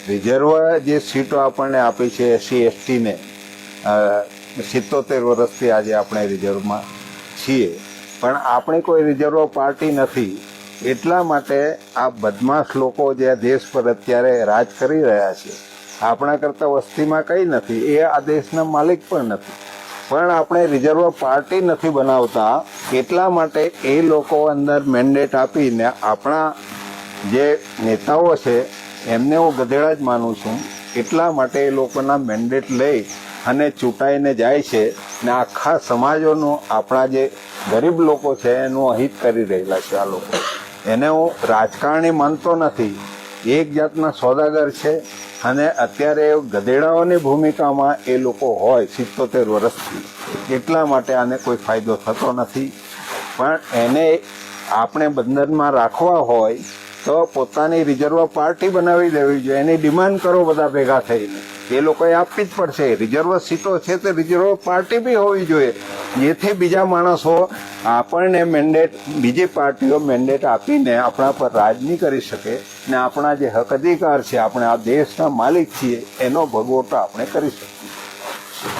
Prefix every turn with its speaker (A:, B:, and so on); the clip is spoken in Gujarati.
A: રિઝર્વ જે સીટો આપણને આપી છે SC ST ને 77 વર્ષથી આજે આપણે રિઝર્વમાં છીએ, પણ આપણી કોઈ રિઝર્વ પાર્ટી નથી. એટલા માટે આ બદમાશ લોકો જે દેશ પર અત્યારે રાજ કરી રહ્યા છે, આપણા કરતાં વસ્તીમાં કંઈ નથી, એ આ દેશના માલિક પણ નથી, પણ આપણે રિઝર્વ પાર્ટી નથી બનાવતા. એટલા માટે એ લોકો અંદર મેન્ડેટ આપીને આપણા જે નેતાઓ છે એમને હું ગધેડા જ માનું છું. એટલા માટે એ લોકોના મેન્ડેટ લઈ અને ચૂંટાઈને જાય છે ને આખા સમાજોનું, આપણા જે ગરીબ લોકો છે એનું અહિત કરી રહેલા છે આ લોકો. એને હું રાજકારણી માનતો નથી, એક જાતના સોદાગર છે. અને અત્યારે ગધેડાઓની ભૂમિકામાં એ લોકો હોય 77 વર્ષથી. એટલા માટે આને કોઈ ફાયદો થતો નથી. પણ એને આપણે બંધનમાં રાખવા હોય તો પોતાની રિઝર્વ પાર્ટી બનાવી દેવી જોઈએ. એની ડિમાન્ડ કરો બધા ભેગા થઈને, એ લોકોએ આપવી જ પડશે. રિઝર્વ સીટો છે તે રિઝર્વ પાર્ટી બી હોવી જોઈએ, જેથી બીજા માણસો આપણને મેન્ડેટ, બીજી પાર્ટીઓ મેન્ડેટ આપીને આપણા પર રાજ નહીં કરી શકે ને આપણા જે હક અધિકાર છે, આપણે આ દેશના માલિક છીએ, એનો ભગવટો આપણે કરી શકીએ.